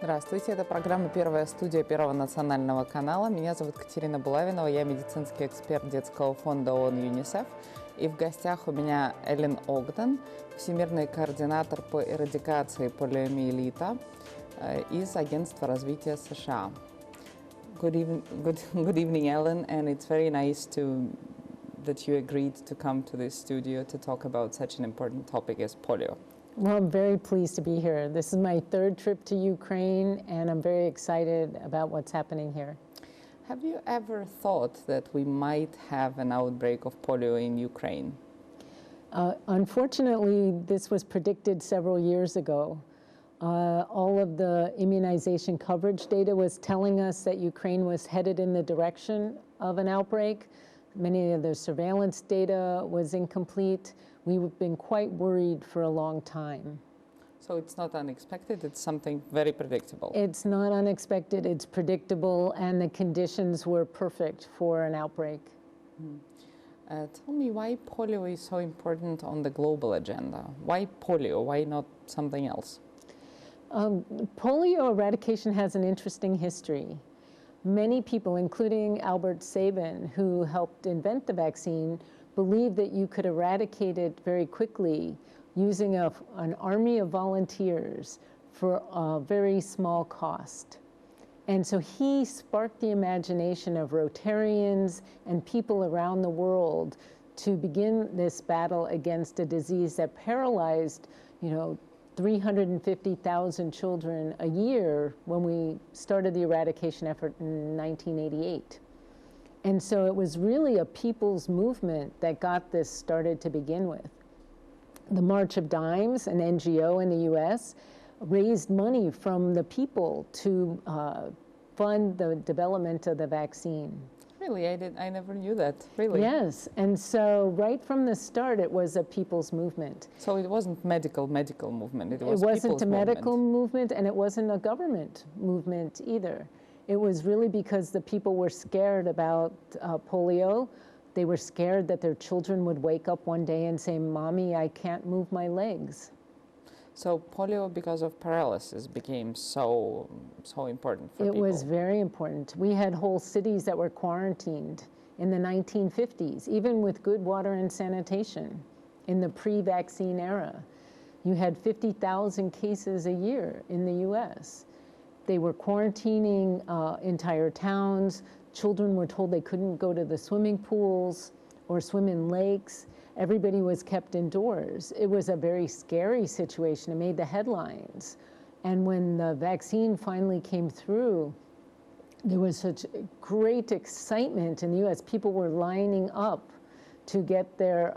Здравствуйте, это программа «Первая студия» Первого национального канала. Меня зовут Katerina Bulavinova, я медицинский эксперт детского фонда ООН UNICEF. И в гостях у меня Ellyn Ogden, всемирный координатор по эрадикации полиомиелита из Агентства развития США. Good evening, Ellyn, and it's very nice that you agreed to come to this studio to talk about such an important topic as polio. Well, I'm very pleased to be here. This is my third trip to Ukraine, and I'm very excited about what's happening here. Have you ever thought that we might have an outbreak of polio in Ukraine? Unfortunately, this was predicted several years ago. All of the immunization coverage data was telling us that Ukraine was headed in the direction of an outbreak. Many of the surveillance data was incomplete. We've been quite worried for a long time. So it's not unexpected, it's something very predictable. It's not unexpected, it's predictable, and the conditions were perfect for an outbreak. Tell me why polio is so important on the global agenda. Why polio? Why not something else? Polio eradication has an interesting history. Many people, including Albert Sabin, who helped invent the vaccine, believed that you could eradicate it very quickly using an army of volunteers for a very small cost. And so he sparked the imagination of Rotarians and people around the world to begin this battle against a disease that paralyzed, 350,000 children a year when we started the eradication effort in 1988. And so it was really a people's movement that got this started to begin with. The March of Dimes, an NGO in the US, raised money from the people to fund the development of the vaccine. Really? I never knew that, really? Yes, and so right from the start it was a people's movement. So it wasn't medical movement, it wasn't a medical movement, and it wasn't a government movement either. It was really because the people were scared about polio. They were scared that their children would wake up one day and say, "Mommy, I can't move my legs." So polio, because of paralysis, became so important for people. It was very important. We had whole cities that were quarantined in the 1950s, even with good water and sanitation in the pre-vaccine era. You had 50,000 cases a year in the US. They were quarantining entire towns. Children were told they couldn't go to the swimming pools or swim in lakes. Everybody was kept indoors. It was a very scary situation. It made the headlines. And when the vaccine finally came through, there was such great excitement in the US. People were lining up to get their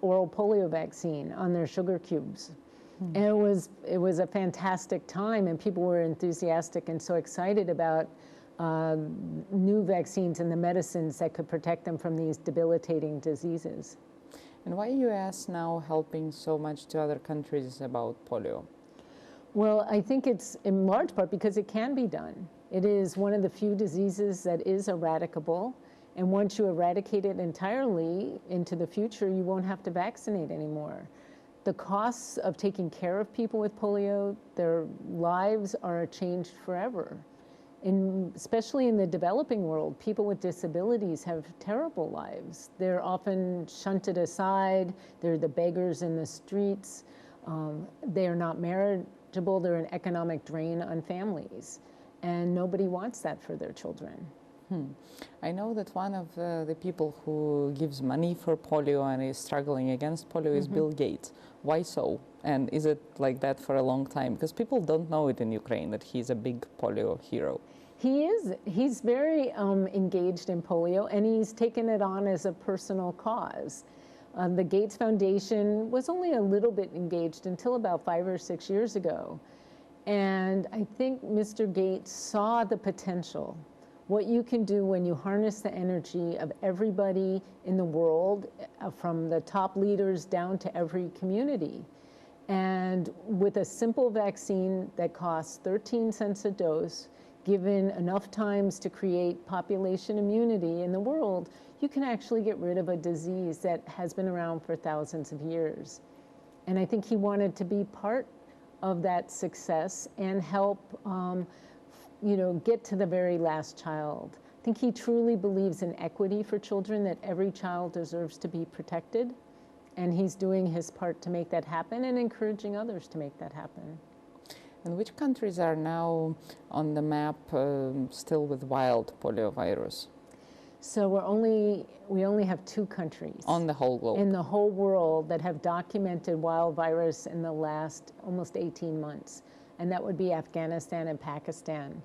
oral polio vaccine on their sugar cubes. And it was a fantastic time, and people were enthusiastic and so excited about new vaccines and the medicines that could protect them from these debilitating diseases. And why are US now helping so much to other countries about polio? Well, I think it's in large part because it can be done. It is one of the few diseases that is eradicable, and once you eradicate it entirely into the future, you won't have to vaccinate anymore. The costs of taking care of people with polio, their lives are changed forever. Especially in the developing world, people with disabilities have terrible lives. They're often shunted aside. They're the beggars in the streets. They're not marriageable. They're an economic drain on families. And nobody wants that for their children. I know that one of the people who gives money for polio and is struggling against polio is Bill Gates. Why so? And is it like that for a long time? Because people don't know it in Ukraine that he's a big polio hero. He is. He's very engaged in polio, and he's taken it on as a personal cause. The Gates Foundation was only a little bit engaged until about 5 or 6 years ago. And I think Mr. Gates saw the potential. What you can do when you harness the energy of everybody in the world, from the top leaders down to every community. And with a simple vaccine that costs 13 cents a dose, given enough times to create population immunity in the world, you can actually get rid of a disease that has been around for thousands of years. And I think he wanted to be part of that success and help, get to the very last child. I think he truly believes in equity for children, that every child deserves to be protected. And he's doing his part to make that happen and encouraging others to make that happen. And which countries are now on the map still with wild poliovirus? So we only have 2 countries. On the whole globe? In the whole world that have documented wild virus in the last almost 18 months. And that would be Afghanistan and Pakistan.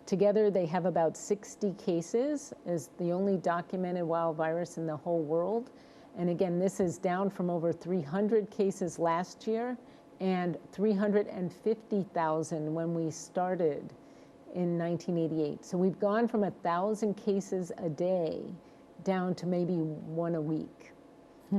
Together they have about 60 cases as the only documented wild virus in the whole world. And again, this is down from over 300 cases last year and 350,000 when we started in 1988. So we've gone from 1,000 cases a day down to maybe 1 a week.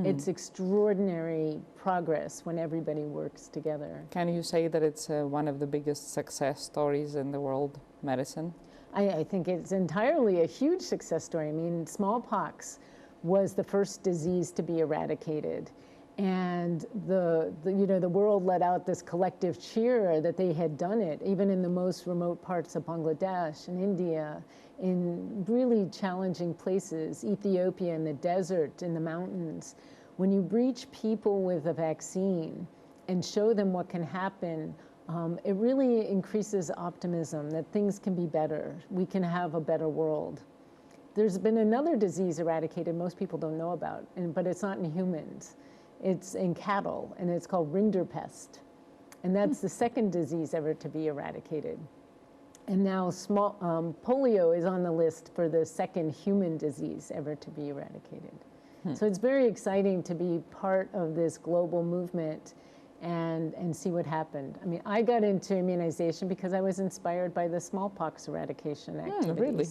It's extraordinary progress when everybody works together. Can you say that it's one of the biggest success stories in the world medicine? I think it's entirely a huge success story. I mean, smallpox was the first disease to be eradicated. And the world let out this collective cheer that they had done it, even in the most remote parts of Bangladesh and India, in really challenging places, Ethiopia in the desert, in the mountains. When you reach people with a vaccine and show them what can happen, it really increases optimism that things can be better. We can have a better world. There's been another disease eradicated most people don't know about, but it's not in humans. It's in cattle, and it's called rinderpest. And that's the second disease ever to be eradicated. And now polio is on the list for the second human disease ever to be eradicated. So it's very exciting to be part of this global movement and see what happened. I mean, I got into immunization because I was inspired by the smallpox eradication activities. Really?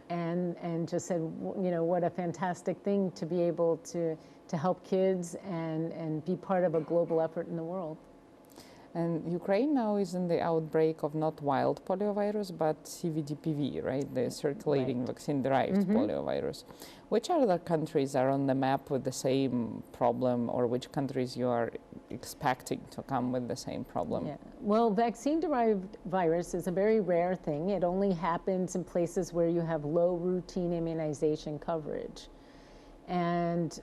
And just said, what a fantastic thing to be able to help kids and be part of a global effort in the world. And Ukraine now is in the outbreak of not wild poliovirus, but CVDPV, right? The circulating vaccine-derived poliovirus. Which other countries are on the map with the same problem, or which countries you are expecting to come with the same problem? Yeah. Well, vaccine-derived virus is a very rare thing. It only happens in places where you have low routine immunization coverage. And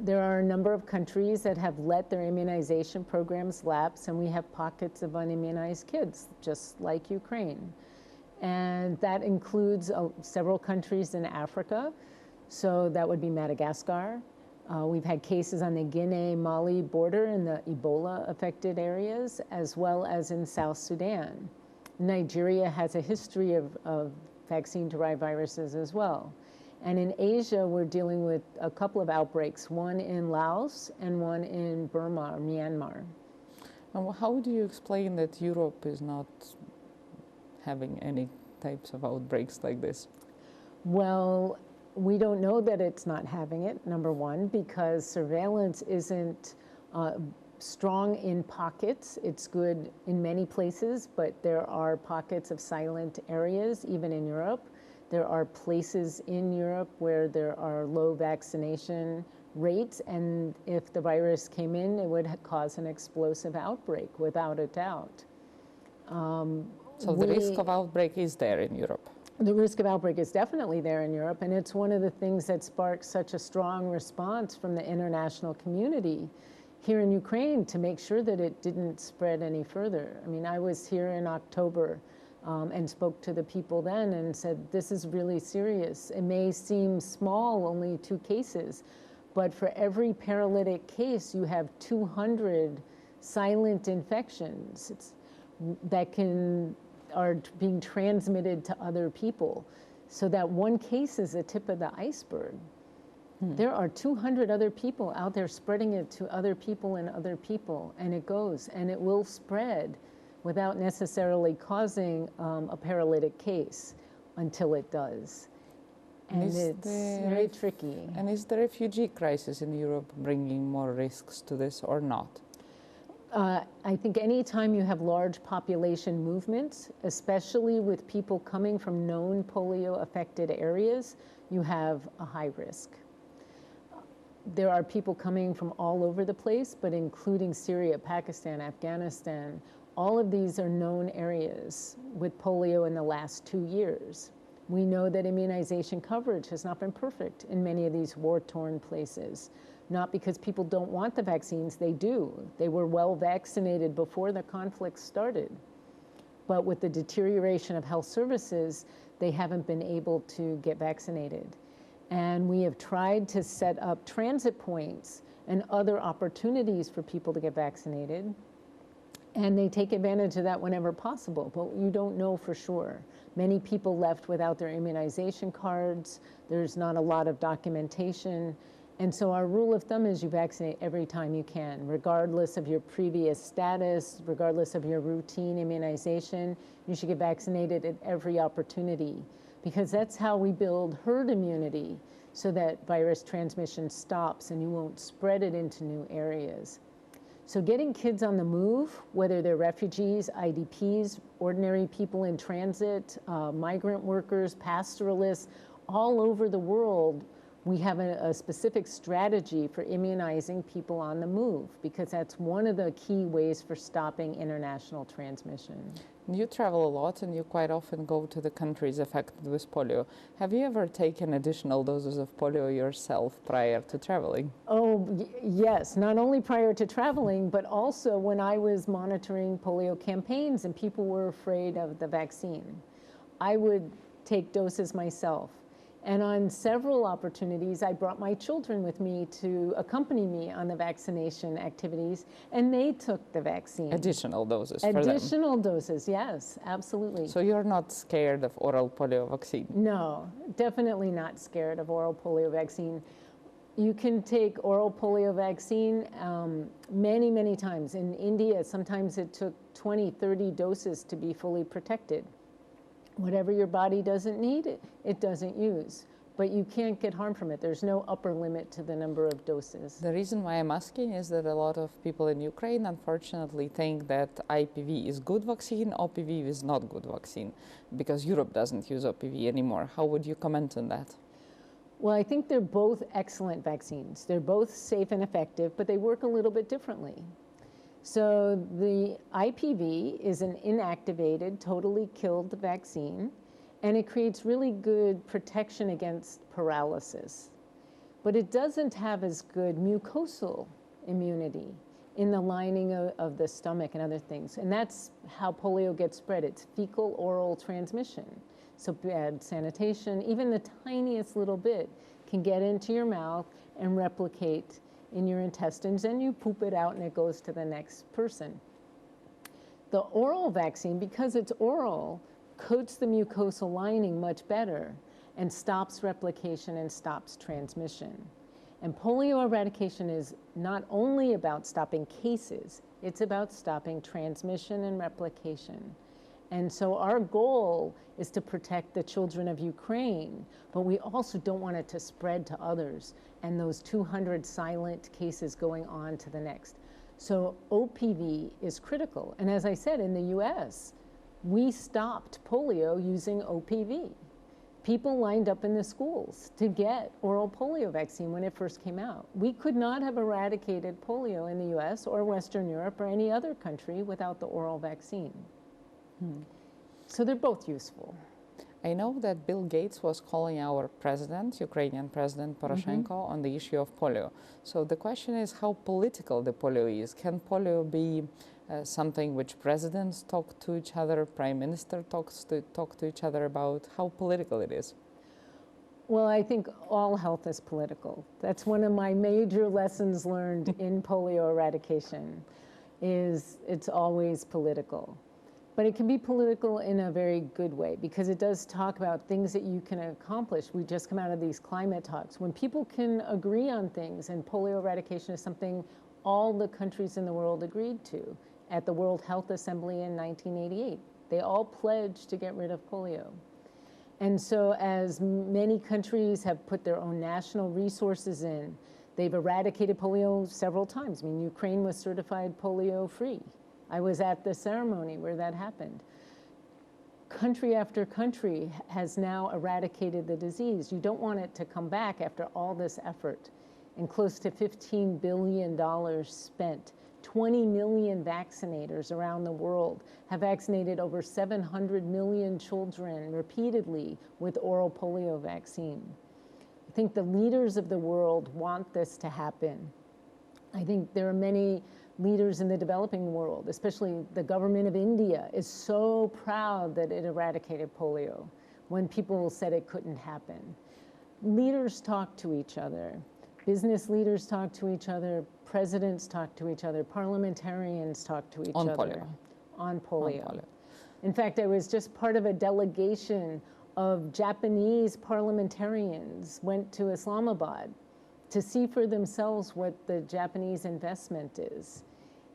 there are a number of countries that have let their immunization programs lapse, and we have pockets of unimmunized kids, just like Ukraine. And that includes several countries in Africa. So that would be Madagascar. We've had cases on the Guinea-Mali border in the Ebola-affected areas, as well as in South Sudan. Nigeria has a history of vaccine-derived viruses as well. And in Asia, we're dealing with a couple of outbreaks, one in Laos and one in Burma or Myanmar. And how do you explain that Europe is not having any types of outbreaks like this? Well, we don't know that it's not having it, number one, because surveillance isn't strong in pockets. It's good in many places, but there are pockets of silent areas, even in Europe. There are places in Europe where there are low vaccination rates, and if the virus came in, it would cause an explosive outbreak, without a doubt. So the risk of outbreak is there in Europe? The risk of outbreak is definitely there in Europe, and it's one of the things that sparked such a strong response from the international community here in Ukraine to make sure that it didn't spread any further. I mean, I was here in October and spoke to the people then and said, this is really serious. It may seem small, only 2 cases, but for every paralytic case, you have 200 silent infections that are being transmitted to other people. So that one case is the tip of the iceberg. There are 200 other people out there spreading it to other people and other people, and it goes, and it will spread without necessarily causing a paralytic case until it does. And it's very tricky. And is the refugee crisis in Europe bringing more risks to this or not? I think any time you have large population movements, especially with people coming from known polio-affected areas, you have a high risk. There are people coming from all over the place, but including Syria, Pakistan, Afghanistan, All of these are known areas with polio in the last 2 years. We know that immunization coverage has not been perfect in many of these war-torn places. Not because people don't want the vaccines, they do. They were well vaccinated before the conflict started. But with the deterioration of health services, they haven't been able to get vaccinated. And we have tried to set up transit points and other opportunities for people to get vaccinated. And they take advantage of that whenever possible, but you don't know for sure. Many people left without their immunization cards. There's not a lot of documentation. And so our rule of thumb is you vaccinate every time you can, regardless of your previous status, regardless of your routine immunization. You should get vaccinated at every opportunity, because that's how we build herd immunity so that virus transmission stops and you won't spread it into new areas. So getting kids on the move, whether they're refugees, IDPs, ordinary people in transit, migrant workers, pastoralists, all over the world, we have a specific strategy for immunizing people on the move, because that's one of the key ways for stopping international transmission. You travel a lot and you quite often go to the countries affected with polio. Have you ever taken additional doses of polio yourself prior to traveling? Oh, yes, not only prior to traveling, but also when I was monitoring polio campaigns and people were afraid of the vaccine. I would take doses myself. And on several opportunities, I brought my children with me to accompany me on the vaccination activities, and they took the vaccine. Additional doses for them? Additional doses, yes, absolutely. So you're not scared of oral polio vaccine? No, definitely not scared of oral polio vaccine. You can take oral polio vaccine many, many times. In India, sometimes it took 20, 30 doses to be fully protected. Whatever your body doesn't need, it doesn't use. But you can't get harm from it. There's no upper limit to the number of doses. The reason why I'm asking is that a lot of people in Ukraine unfortunately think that IPV is good vaccine, OPV is not good vaccine, because Europe doesn't use OPV anymore. How would you comment on that? Well, I think they're both excellent vaccines. They're both safe and effective, but they work a little bit differently. So the IPV is an inactivated, totally killed vaccine, and it creates really good protection against paralysis. But it doesn't have as good mucosal immunity in the lining of the stomach and other things. And that's how polio gets spread. It's fecal-oral transmission. So bad sanitation, even the tiniest little bit, can get into your mouth and replicate in your intestines, and you poop it out and it goes to the next person. The oral vaccine, because it's oral, coats the mucosal lining much better and stops replication and stops transmission. And polio eradication is not only about stopping cases, it's about stopping transmission and replication. And so our goal is to protect the children of Ukraine, but we also don't want it to spread to others and those 200 silent cases going on to the next. So OPV is critical. And as I said, in the US, we stopped polio using OPV. People lined up in the schools to get oral polio vaccine when it first came out. We could not have eradicated polio in the US or Western Europe or any other country without the oral vaccine. So they're both useful. I know that Bill Gates was calling our president, Ukrainian President Poroshenko, on the issue of polio. So the question is how political the polio is. Can polio be something which presidents talk to each other, prime minister talk to each other about? How political it is? Well, I think all health is political. That's one of my major lessons learned in polio eradication, is it's always political. But it can be political in a very good way, because it does talk about things that you can accomplish. We just come out of these climate talks. When people can agree on things, and polio eradication is something all the countries in the world agreed to at the World Health Assembly in 1988. They all pledged to get rid of polio. And so as many countries have put their own national resources in, they've eradicated polio several times. I mean, Ukraine was certified polio-free. I was at the ceremony where that happened. Country after country has now eradicated the disease. You don't want it to come back after all this effort and close to $15 billion spent 20 million vaccinators around the world have vaccinated over 700 million children repeatedly with oral polio vaccine. I think the leaders of the world want this to happen. I think there are many leaders in the developing world, especially the government of India, is so proud that it eradicated polio when people said it couldn't happen. Leaders talk to each other. Business leaders talk to each other. Presidents talk to each other. Parliamentarians talk to each other. On polio. In fact, I was just part of a delegation of Japanese parliamentarians went to Islamabad to see for themselves what the Japanese investment is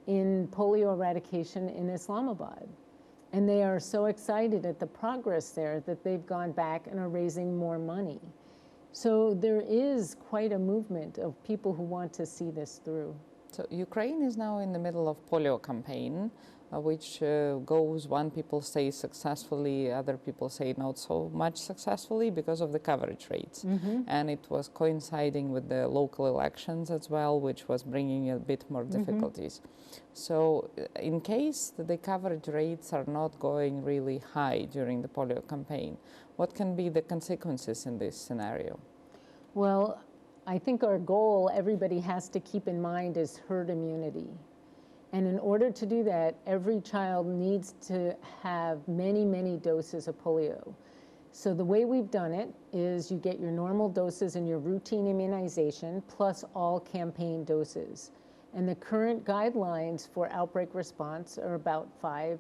in polio eradication in Islamabad. And they are so excited at the progress there that they've gone back and are raising more money. So there is quite a movement of people who want to see this through. So Ukraine is now in the middle of polio campaign, which goes, one people say successfully, other people say not so much successfully because of the coverage rates. And it was coinciding with the local elections as well, which was bringing a bit more difficulties. So in case the coverage rates are not going really high during the polio campaign, what can be the consequences in this scenario? Well, I think our goal, everybody has to keep in mind, is herd immunity. And in order to do that, every child needs to have many, many doses of polio. So the way we've done it is you get your normal doses and your routine immunization plus all campaign doses. And the current guidelines for outbreak response are about 5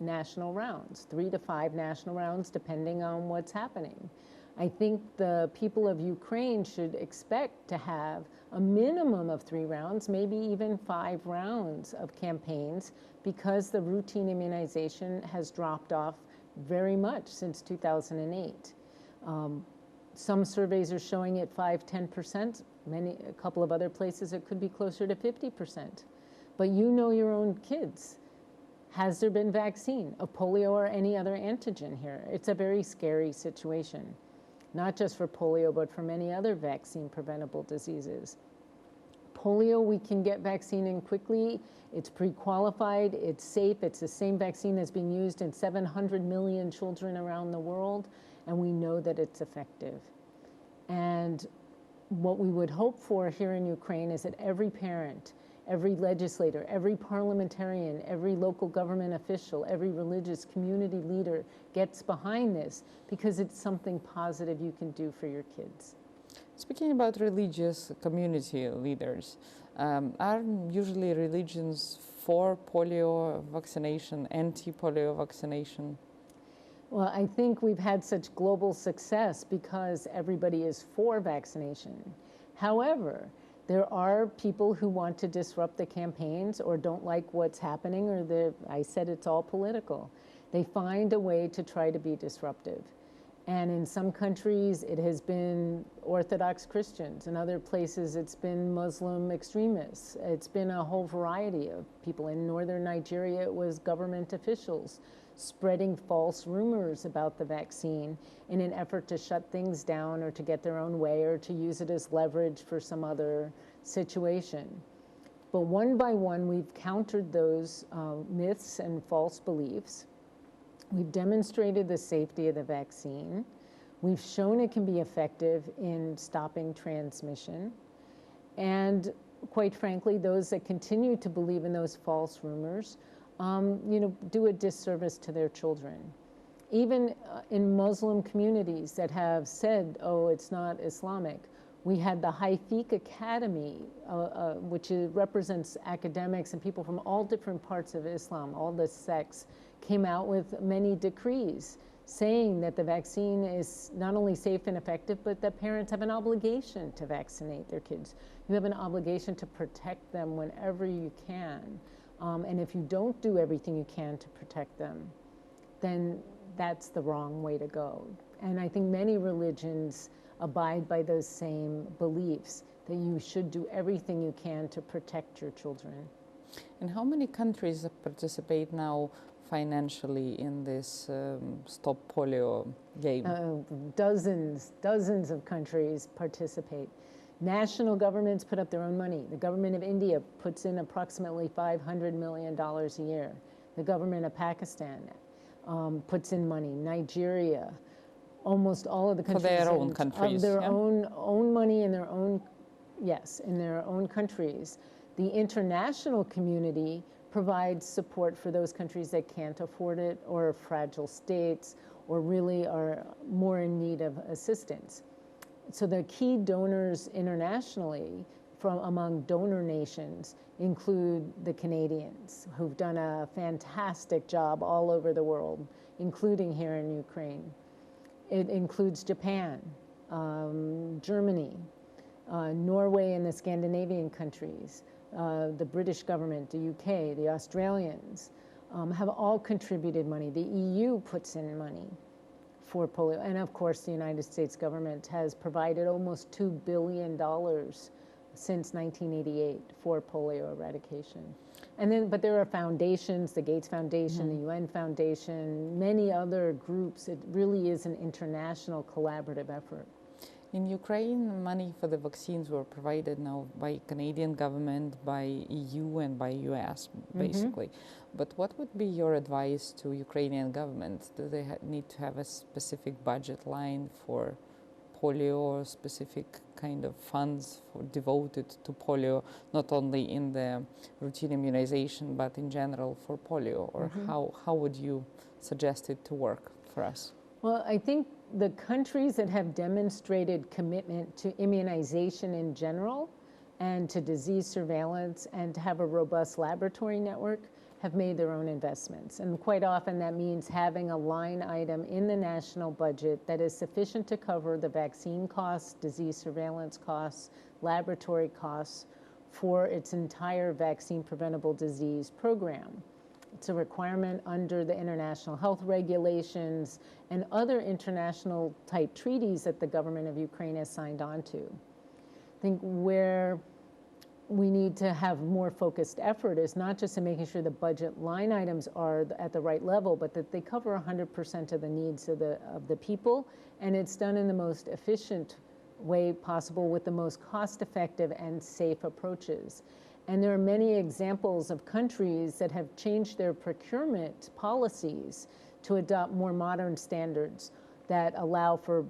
national rounds, 3 to 5 national rounds, depending on what's happening. I think the people of Ukraine should expect to have a minimum of 3 rounds, maybe even 5 rounds of campaigns, because the routine immunization has dropped off very much since 2008. Some surveys are showing it 5–10%. A couple of other places it could be closer to 50%. But you know your own kids. Has there been vaccine of polio or any other antigen here? It's a very scary situation, not just for polio, but for many other vaccine-preventable diseases. Polio, we can get vaccine in quickly. It's pre-qualified, it's safe, it's the same vaccine that's being used in 700 million children around the world, and we know that it's effective. And what we would hope for here in Ukraine is that every parent, every legislator, every parliamentarian, every local government official, every religious community leader gets behind this, because it's something positive you can do for your kids. Speaking about religious community leaders, are usually religions for polio vaccination, anti-polio vaccination? Well, I think we've had such global success because everybody is for vaccination. However, there are people who want to disrupt the campaigns or don't like what's happening, or I said it's all political. They find a way to try to be disruptive. And in some countries, it has been Orthodox Christians. In other places, it's been Muslim extremists. It's been a whole variety of people. In northern Nigeria, it was government officials spreading false rumors about the vaccine in an effort to shut things down or to get their own way or to use it as leverage for some other situation. But one by one, we've countered those myths and false beliefs. We've demonstrated the safety of the vaccine. We've shown it can be effective in stopping transmission. And quite frankly, those that continue to believe in those false rumors, do a disservice to their children. Even in Muslim communities that have said, oh, it's not Islamic, we had the Hafiq Academy, which represents academics and people from all different parts of Islam, all the sects, came out with many decrees saying that the vaccine is not only safe and effective, but that parents have an obligation to vaccinate their kids. You have an obligation to protect them whenever you can. And if you don't do everything you can to protect them, then that's the wrong way to go. And I think many religions abide by those same beliefs, that you should do everything you can to protect your children. And how many countries participate now financially in this Stop Polio game? Dozens of countries participate. National governments put up their own money. The government of India puts in approximately $500 million a year. The government of Pakistan puts in money. Nigeria, almost all of the countries. For their own countries. Of their own money in their own, yes, in their own countries. The international community provides support for those countries that can't afford it, or fragile states, or really are more in need of assistance. So the key donors internationally from among donor nations include the Canadians, who've done a fantastic job all over the world, including here in Ukraine. It includes Japan, Germany, Norway and the Scandinavian countries, the British government, the UK, the Australians, have all contributed money. The EU puts in money for polio. And of course, the United States government has provided almost $2 billion since 1988 for polio eradication. And then, but there are foundations, the Gates Foundation, the UN Foundation, many other groups. It really is an international collaborative effort. In Ukraine, money for the vaccines were provided now by Canadian government, by EU and by US, basically. But what would be your advice to Ukrainian government? Do they need to have a specific budget line for polio, or specific kind of funds devoted to polio, not only in the routine immunization, but in general for polio? Or how would you suggest it to work for us? Well, I think the countries that have demonstrated commitment to immunization in general and to disease surveillance and to have a robust laboratory network have made their own investments. And quite often that means having a line item in the national budget that is sufficient to cover the vaccine costs, disease surveillance costs, laboratory costs for its entire vaccine preventable disease program. It's a requirement under the international health regulations and other international type treaties that the government of Ukraine has signed on to. I think where we need to have more focused effort is not just in making sure the budget line items are at the right level, but that they cover 100% of the needs of the people, and it's done in the most efficient way possible with the most cost-effective and safe approaches. And there are many examples of countries that have changed their procurement policies to adopt more modern standards that allow for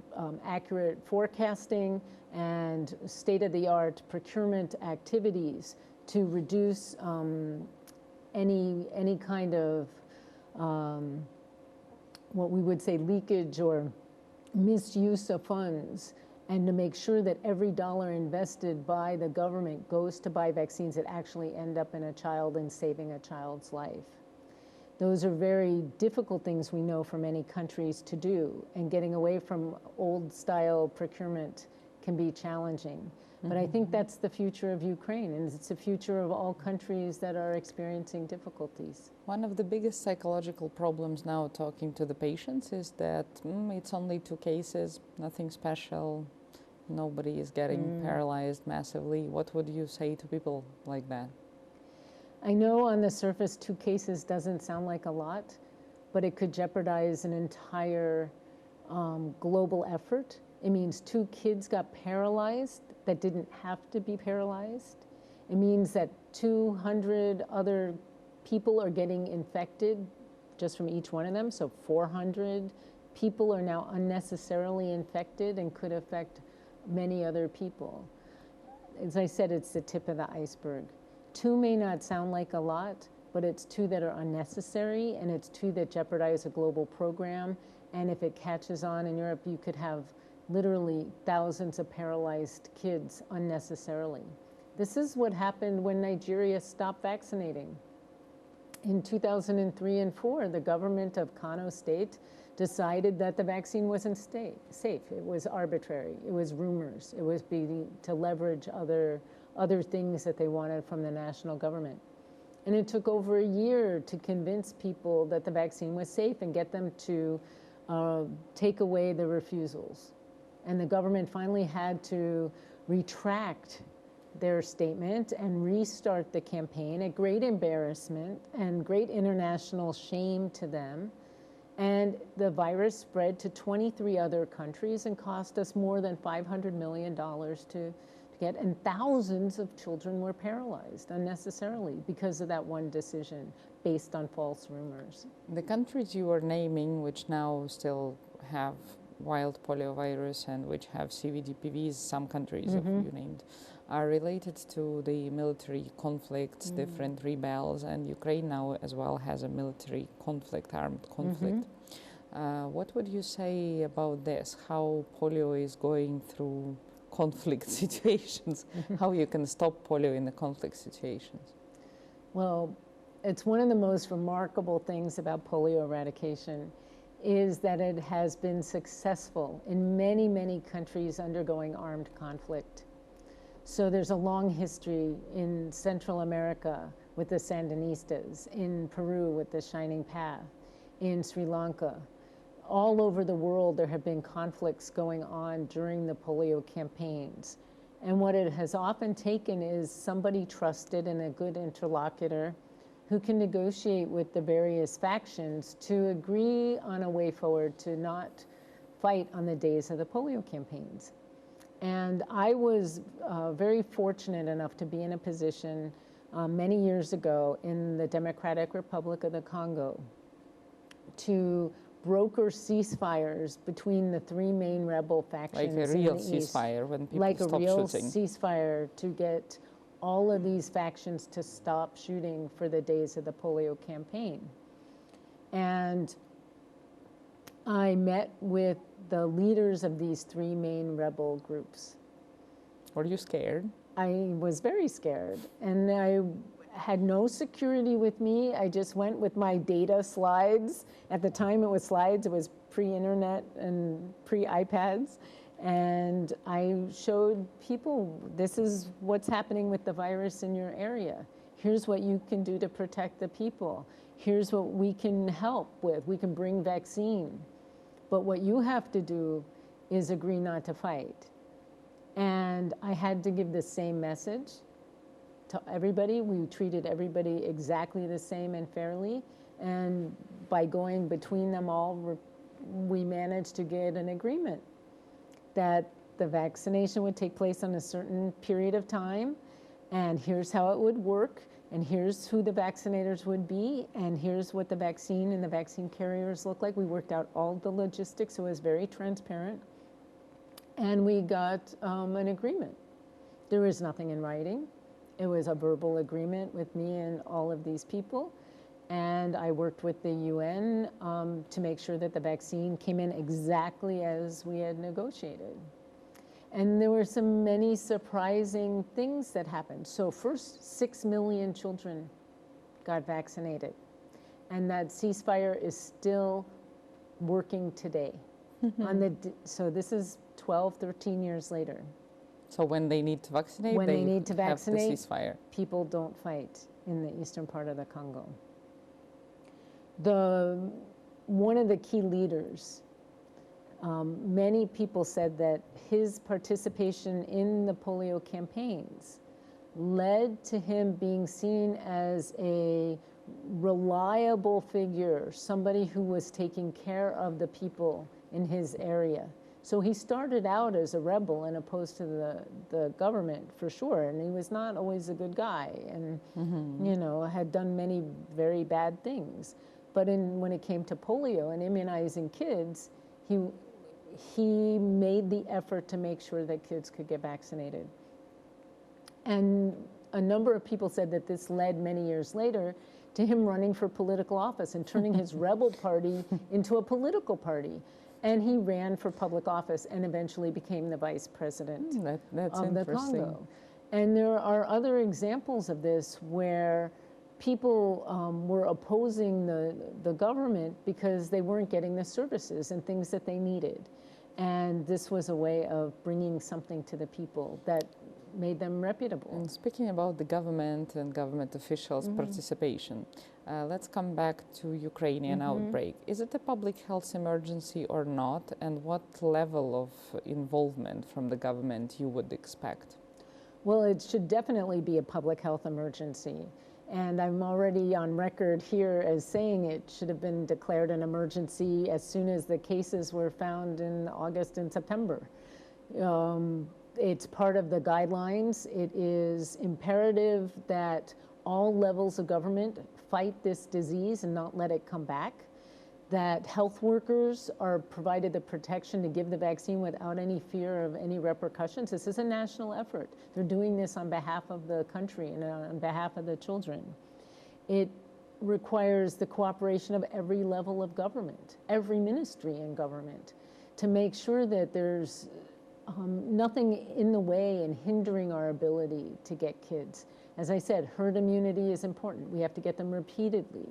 accurate forecasting and state-of-the-art procurement activities to reduce any kind of what we would say leakage or misuse of funds, and to make sure that every dollar invested by the government goes to buy vaccines that actually end up in a child and saving a child's life. Those are very difficult things we know for many countries to do, and getting away from old-style procurement can be challenging. But I think that's the future of Ukraine, and it's the future of all countries that are experiencing difficulties. One of the biggest psychological problems now, talking to the patients, is that it's only 2 cases, nothing special, nobody is getting paralyzed massively. What would you say to people like that? I know on the surface 2 cases doesn't sound like a lot, but it could jeopardize an entire global effort. It means 2 kids got paralyzed that didn't have to be paralyzed. It means that 200 other people are getting infected just from each one of them, so 400 people are now unnecessarily infected and could affect many other people. As I said, it's the tip of the iceberg. 2 may not sound like a lot, but it's 2 that are unnecessary, and it's 2 that jeopardize a global program. And if it catches on in Europe, you could have literally thousands of paralyzed kids unnecessarily. This is what happened when Nigeria stopped vaccinating. In 2003 and 4, the government of Kano State decided that the vaccine wasn't safe. It was arbitrary. It was rumors. It was to leverage other things that they wanted from the national government. And it took over a year to convince people that the vaccine was safe and get them to take away the refusals. And the government finally had to retract their statement and restart the campaign at great embarrassment and great international shame to them. And the virus spread to 23 other countries and cost us more than $500 million to get, and thousands of children were paralyzed unnecessarily because of that one decision based on false rumors. The countries you were naming, which now still have wild poliovirus and which have CVDPVs, some countries of you named, are related to the military conflicts, different rebels, and Ukraine now as well has a military conflict, armed conflict. What would you say about this? How polio is going through conflict situations? How you can stop polio in the conflict situations? Well, it's one of the most remarkable things about polio eradication is that it has been successful in many, many countries undergoing armed conflict. So there's a long history in Central America with the Sandinistas, in Peru with the Shining Path, in Sri Lanka. All over the world there have been conflicts going on during the polio campaigns. And what it has often taken is somebody trusted and a good interlocutor who can negotiate with the various factions to agree on a way forward to not fight on the days of the polio campaigns. And I was very fortunate enough to be in a position many years ago in the Democratic Republic of the Congo to broker ceasefires between the three main rebel factions. Like a real in the East. ceasefire when people Like stop a real shooting. ceasefire to get all of these factions to stop shooting for the days of the polio campaign. And I met with the leaders of these three main rebel groups. Were you scared? I was very scared, and I had no security with me. I just went with my data slides. At the time it was slides, it was pre-internet and pre-iPads. And I showed people, this is what's happening with the virus in your area. Here's what you can do to protect the people. Here's what we can help with. We can bring vaccine. But what you have to do is agree not to fight. And I had to give the same message to everybody. We treated everybody exactly the same and fairly. And by going between them all, we managed to get an agreement that the vaccination would take place on a certain period of time, and here's how it would work, and here's who the vaccinators would be, and here's what the vaccine and the vaccine carriers look like. We worked out all the logistics, so it was very transparent, and we got an agreement. There was nothing in writing. It was a verbal agreement with me and all of these people. And I worked with the UN to make sure that the vaccine came in exactly as we had negotiated. And there were many surprising things that happened. So first, 6 million children got vaccinated. And that ceasefire is still working today. So this is 12, 13 years later. So when they need to vaccinate, when they need to vaccinate, have the ceasefire. People don't fight in the eastern part of the Congo. One of the key leaders, many people said that his participation in the polio campaigns led to him being seen as a reliable figure, somebody who was taking care of the people in his area. So he started out as a rebel and opposed to the government, for sure, and he was not always a good guy, and you know, had done many very bad things. But when it came to polio and immunizing kids, he made the effort to make sure that kids could get vaccinated. And a number of people said that this led many years later to him running for political office and turning his rebel party into a political party. And he ran for public office and eventually became the vice president of the Congo. And there are other examples of this where people were opposing the government because they weren't getting the services and things that they needed. And this was a way of bringing something to the people that made them reputable. And speaking about the government and government officials' participation, let's come back to Ukrainian outbreak. Is it a public health emergency or not? And what level of involvement from the government you would expect? Well, it should definitely be a public health emergency. And I'm already on record here as saying it should have been declared an emergency as soon as the cases were found in August and September. It's part of the guidelines. It is imperative that all levels of government fight this disease and not let it come back, that health workers are provided the protection to give the vaccine without any fear of any repercussions. This is a national effort. They're doing this on behalf of the country and on behalf of the children. It requires the cooperation of every level of government, every ministry in government, to make sure that there's nothing in the way and hindering our ability to get kids. As I said, herd immunity is important. We have to get them repeatedly.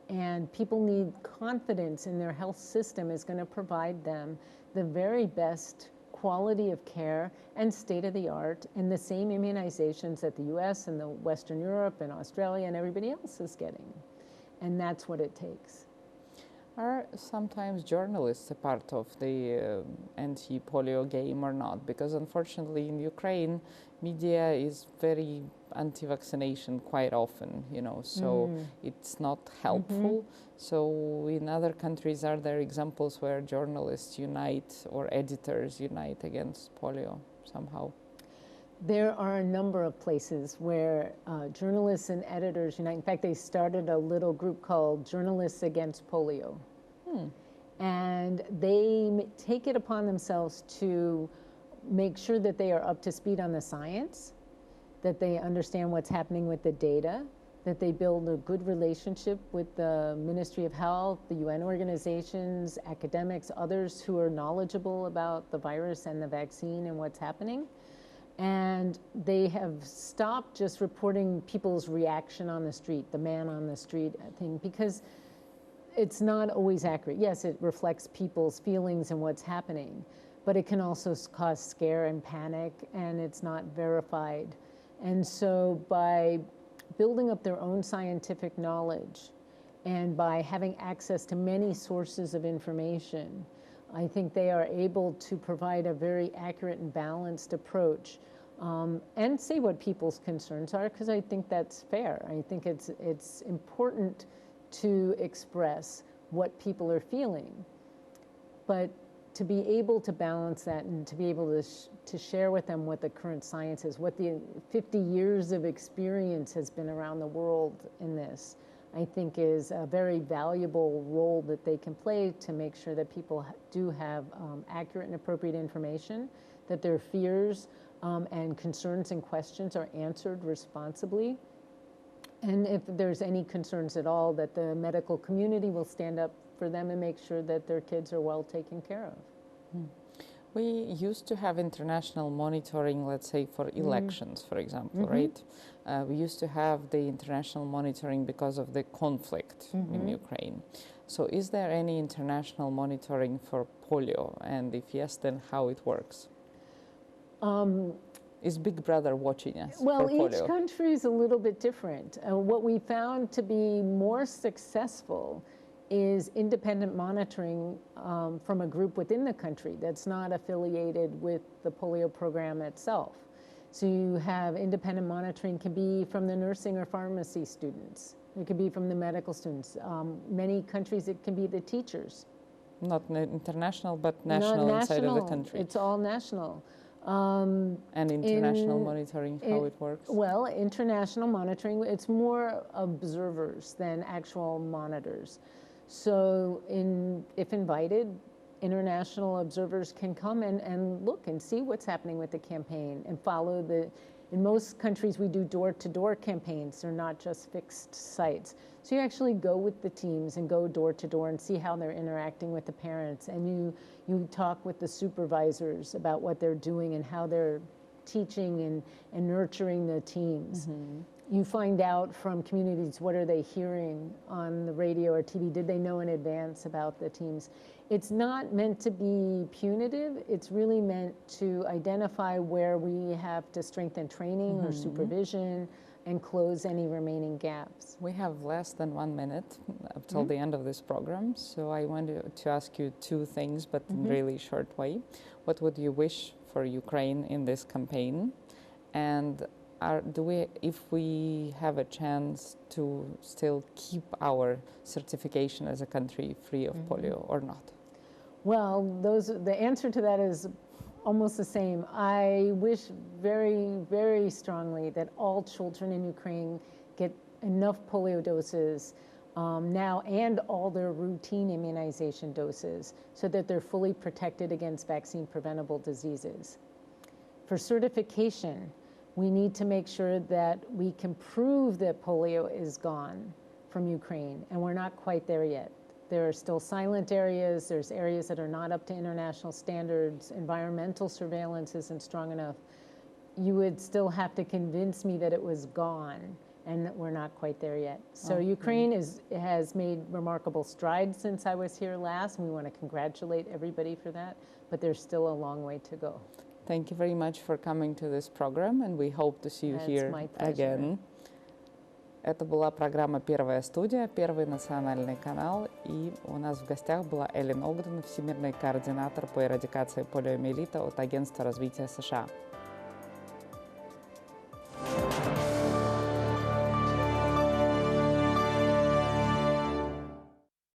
And people need confidence in their health system is going to provide them the very best quality of care and state-of-the-art and the same immunizations that the US and the Western Europe and Australia and everybody else is getting. And that's what it takes. Are sometimes journalists a part of the anti-polio game or not? Because unfortunately in Ukraine, media is very anti-vaccination quite often, you know, so it's not helpful. So in other countries, are there examples where journalists unite or editors unite against polio somehow? There are a number of places where journalists and editors unite. In fact, they started a little group called Journalists Against Polio. And they take it upon themselves to make sure that they are up to speed on the science, that they understand what's happening with the data, that they build a good relationship with the Ministry of Health, the UN organizations, academics, others who are knowledgeable about the virus and the vaccine and what's happening. And they have stopped just reporting people's reaction on the street, the man on the street thing, because it's not always accurate. Yes, it reflects people's feelings and what's happening, but it can also cause scare and panic, and it's not verified. And so by building up their own scientific knowledge and by having access to many sources of information, I think they are able to provide a very accurate and balanced approach and say what people's concerns are, because I think that's fair. I think it's important to express what people are feeling, but to be able to balance that and to be able to share with them what the current science is, what the 50 years of experience has been around the world in this, I think is a very valuable role that they can play to make sure that people do have accurate and appropriate information, that their fears and concerns and questions are answered responsibly. And if there's any concerns at all, that the medical community will stand up for them and make sure that their kids are well taken care of. We used to have international monitoring, let's say, for elections, for example, right? We used to have the international monitoring because of the conflict in Ukraine. So is there any international monitoring for polio? And if yes, then how it works? Is Big Brother watching us? Well, for polio? Each country is a little bit different. What we found to be more successful is independent monitoring from a group within the country that's not affiliated with the polio program itself. So you have independent monitoring, can be from the nursing or pharmacy students. It could be from the medical students. Many countries, it can be the teachers. Not international, but national inside of the country. It's all national. And international monitoring, how it works? Well, international monitoring, it's more observers than actual monitors. So if invited, international observers can come and look and see what's happening with the campaign and follow in most countries we do door-to-door campaigns. They're not just fixed sites. So you actually go with the teams and go door-to-door and see how they're interacting with the parents. And you talk with the supervisors about what they're doing and how they're teaching and nurturing the teams. You find out from communities, what are they hearing on the radio or TV? Did they know in advance about the teams? It's not meant to be punitive. It's really meant to identify where we have to strengthen training or supervision and close any remaining gaps. We have less than 1 minute up till the end of this program, so I wanted to ask you two things, but in really short way. What would you wish for Ukraine in this campaign? And if we have a chance to still keep our certification as a country free of polio or not? Well, the answer to that is almost the same. I wish very, very strongly that all children in Ukraine get enough polio doses now and all their routine immunization doses so that they're fully protected against vaccine preventable diseases. For certification, we need to make sure that we can prove that polio is gone from Ukraine, and we're not quite there yet. There are still silent areas, there's areas that are not up to international standards, environmental surveillance isn't strong enough. You would still have to convince me that it was gone, and that we're not quite there yet. So Ukraine has made remarkable strides since I was here last, and we want to congratulate everybody for that, but there's still a long way to go. Thank you very much for coming to this program, and we hope to see you here again. Это была программа «Первая студия», Первый национальный канал, и у нас в гостях была Ellyn Ogden, всемирный координатор по эрадикации полиомиелита от Агентства развития США.